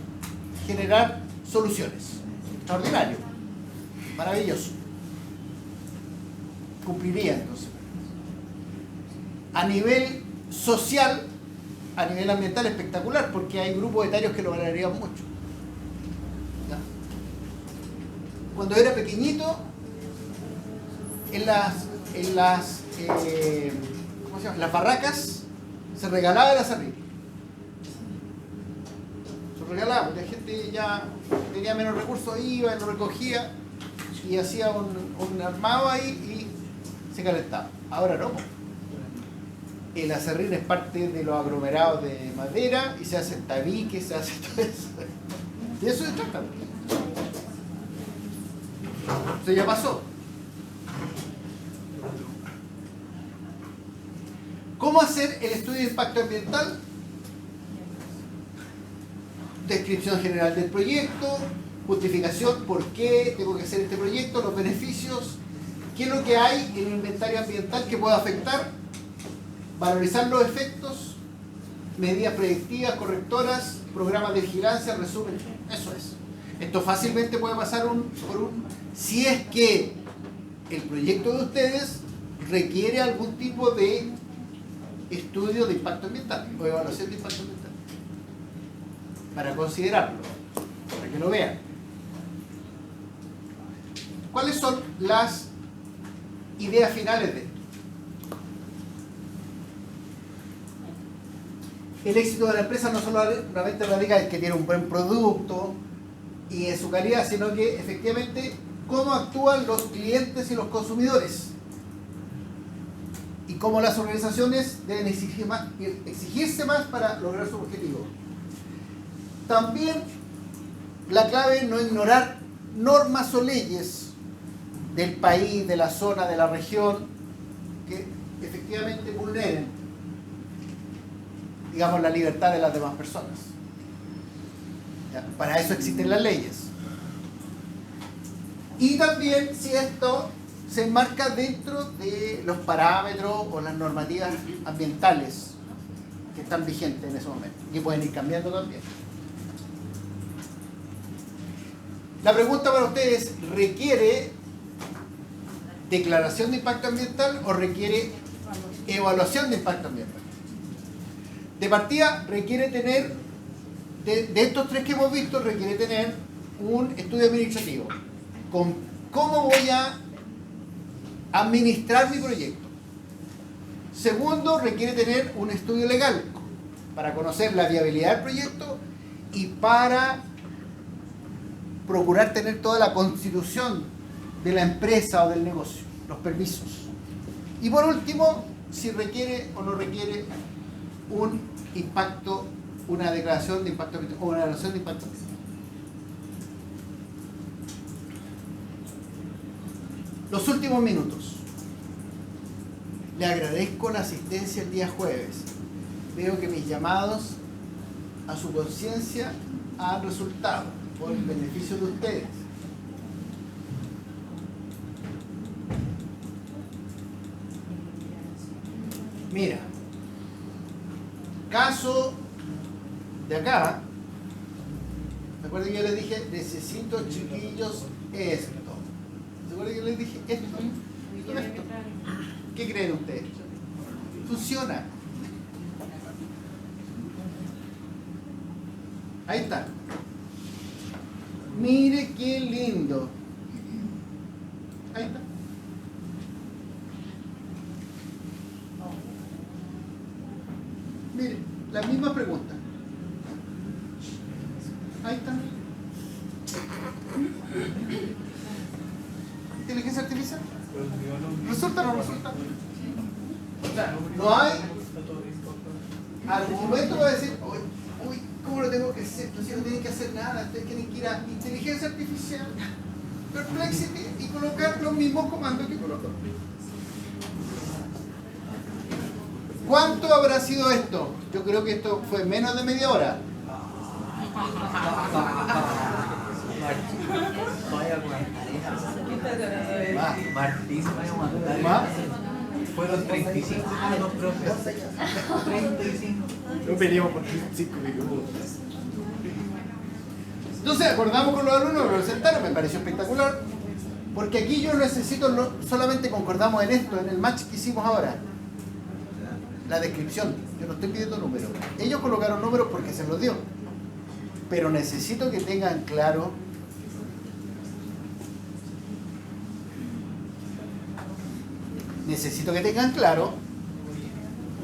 generar soluciones. Extraordinario. Maravilloso. cumpliría entonces. A nivel social, a nivel ambiental espectacular, porque hay grupos etarios que lo valorarían mucho. ¿Ya? Cuando era pequeñito, en las ¿cómo se llama? Las barracas se regalaba el aserrín. Se regalaba, porque la gente ya tenía menos recursos, iba, lo recogía y hacía un armado ahí y se calentaba. Ahora no. El aserrín es parte de los aglomerados de madera y se hace tabique, se hace todo eso. Y eso se trata. Eso ya pasó. ¿Cómo hacer el estudio de impacto ambiental? Descripción general del proyecto, justificación, por qué tengo que hacer este proyecto, los beneficios, qué es lo que hay en el inventario ambiental que pueda afectar, valorizar los efectos, medidas predictivas, correctoras, programas de vigilancia, resumen. Eso es. Esto fácilmente puede pasar si es que el proyecto de ustedes requiere algún tipo de estudio de impacto ambiental o evaluación de impacto ambiental, para considerarlo, para que lo vean. ¿Cuáles son las ideas finales de esto? El éxito de la empresa no solamente radica en que tiene un buen producto y en su calidad, sino que efectivamente cómo actúan los clientes y los consumidores y cómo las organizaciones deben exigirse más para lograr su objetivo. También la clave es no ignorar normas o leyes del país, de la zona, de la región, que efectivamente vulneren, digamos, la libertad de las demás personas. ¿Ya? Para eso existen las leyes. Y también si esto se enmarca dentro de los parámetros o las normativas ambientales que están vigentes en ese momento y pueden ir cambiando también. La pregunta para ustedes: ¿requiere declaración de impacto ambiental o requiere evaluación de impacto ambiental? De partida requiere tener, de estos tres que hemos visto, requiere tener un estudio administrativo con cómo voy a administrar mi proyecto. Segundo, requiere tener un estudio legal para conocer la viabilidad del proyecto y para procurar tener toda la constitución de la empresa o del negocio, los permisos. Y por último, si requiere o no requiere un impacto, una declaración de impacto o una evaluación de impacto. Los últimos minutos. Le agradezco la asistencia el día jueves. Veo que mis llamados a su conciencia han resultado por el beneficio de ustedes. Mira, caso de acá, ¿se acuerdan que yo les dije, necesito, chiquillos, esto? ¿Se acuerdan que yo les dije esto? Esto. ¿Qué creen ustedes? Funciona. Ahí está. Mire qué lindo. Ahí está. Mire, la misma pregunta. Ahí está. ¿Inteligencia artificial? ¿Resulta o no resulta? O sea, no hay argumento para decir, uy, ¿cómo lo tengo que hacer? Entonces no tienen que hacer nada, ustedes tienen que ir a inteligencia artificial, Perplexity y colocar los mismos comandos que colocó. ¿Cuánto habrá sido esto? Yo creo que esto fue menos de media hora. ¿Más? Fueron 35 minutos, profe. 35. No peleamos por 5 minutos. Entonces acordamos con los alumnos, lo presentaron, me pareció espectacular. Porque aquí yo necesito, solamente concordamos en esto, en el match que hicimos ahora. La descripción. Yo no estoy pidiendo números. Ellos colocaron números porque se los dio. Pero necesito que tengan claro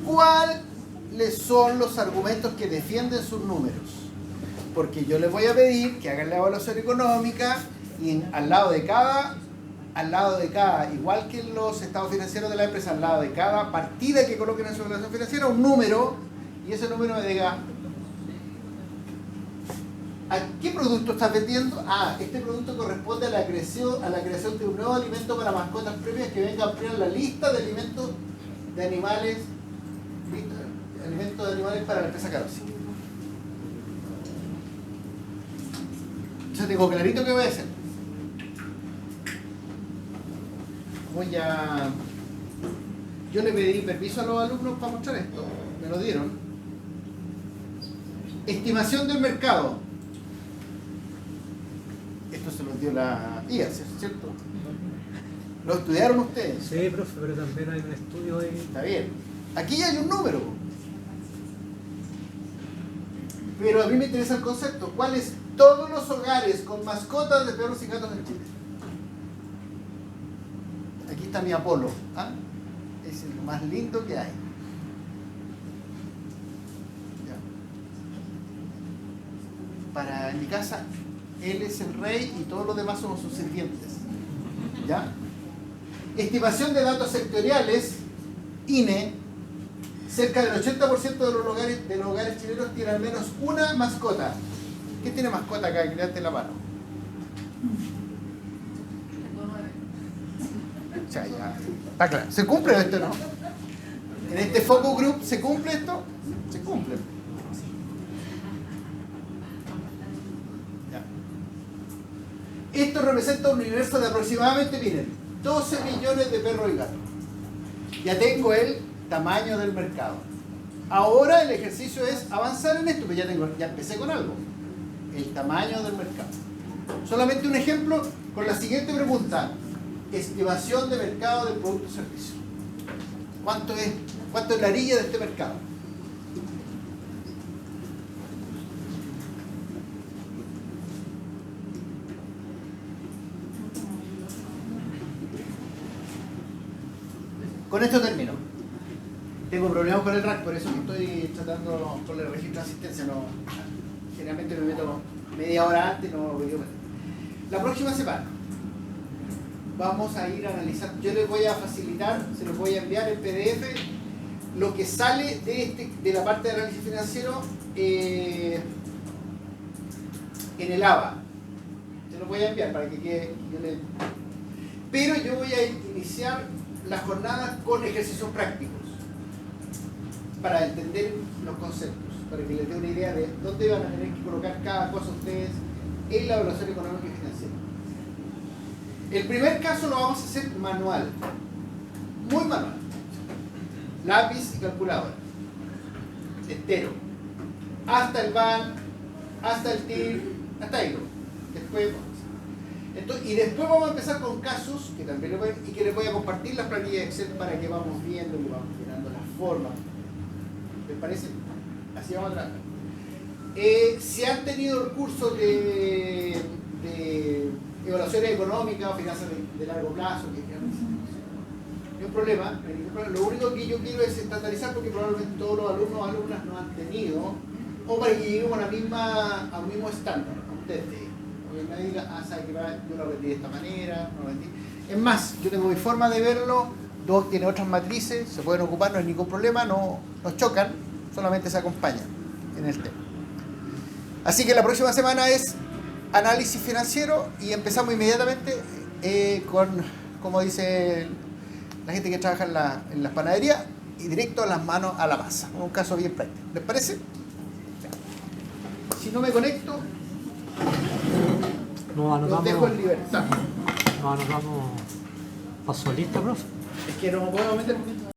cuáles son los argumentos que defienden sus números. Porque yo les voy a pedir que hagan la evaluación económica y al lado de cada, igual que en los estados financieros de la empresa, al lado de cada partida que coloquen en su evaluación financiera, un número, y ese número me diga ¿a qué producto estás vendiendo? Ah, este producto corresponde a la creación de un nuevo alimento para mascotas previas que venga a ampliar la lista de alimentos de animales para la empresa Carosi. Yo tengo clarito qué voy a hacer. Yo le pedí permiso a los alumnos para mostrar esto, me lo dieron. Estimación del mercado. Esto se lo dio la IA, ¿cierto? ¿Lo estudiaron ustedes? Sí, profe, pero también hay un estudio ahí. Está bien. Aquí ya hay un número. Pero a mí me interesa el concepto. ¿Cuáles todos los hogares con mascotas de perros y gatos en Chile? Aquí está mi Apolo. ¿Ah? Es el más lindo que hay. Ya. En mi casa, él es el rey y todos los demás somos sus sirvientes. ¿Ya? Estimación de datos sectoriales, INE, cerca del 80% de los hogares chilenos tienen al menos una mascota. ¿Qué tiene mascota acá? Que levante la mano. O sea, ya. Está claro. ¿Se cumple esto, no? En este focus group, ¿se cumple esto? Se cumple. Ya. Esto representa un universo de aproximadamente, miren, 12 millones de perros y gatos. Ya tengo el tamaño del mercado. Ahora el ejercicio es avanzar en esto, pero ya empecé con algo. El tamaño del mercado. Solamente un ejemplo con la siguiente pregunta. Estimación de mercado del producto o servicio. ¿Cuánto es la orilla de este mercado? Con esto termino. Tengo problemas con el rack, por eso que estoy tratando con el registro de asistencia. No, generalmente me meto media hora antes. La próxima semana vamos a ir a analizar. Yo les voy a facilitar, se los voy a enviar en PDF lo que sale de la parte de análisis financiero en el ABA. Se los voy a enviar para que quede. Pero yo voy a iniciar la jornada con ejercicios prácticos para entender los conceptos, para que les dé una idea de dónde van a tener que colocar cada cosa ustedes en la evaluación económica y financiera. El primer caso lo vamos a hacer manual, muy manual, lápiz y calculadora, entero, hasta el BAN, hasta el TIR, hasta ahí. Y después vamos a empezar con casos que también les voy a compartir las planillas Excel para que vamos viendo y vamos llenando las formas. ¿Les parece? Así vamos a tratar. Si han tenido recursos de evaluaciones económicas o finanzas de largo plazo, no hay un problema. Lo único que yo quiero es estandarizar, porque probablemente todos los alumnos o alumnas no han tenido, o para que lleguemos a un mismo estándar, a un test. Porque nadie diga, sabe que yo lo aprendí de esta manera, no lo aprendí. Es más, yo tengo mi forma de verlo, Doc tiene otras matrices, se pueden ocupar, no hay ningún problema, no chocan, solamente se acompañan en el tema. Así que la próxima semana es análisis financiero y empezamos inmediatamente con, como dice la gente que trabaja en las panaderías, y directo a las manos a la masa. Un caso bien práctico. ¿Les parece? Si no me conecto, los dejo en libertad. Nos anotamos paso lista, profe. Es que no me puedo meter.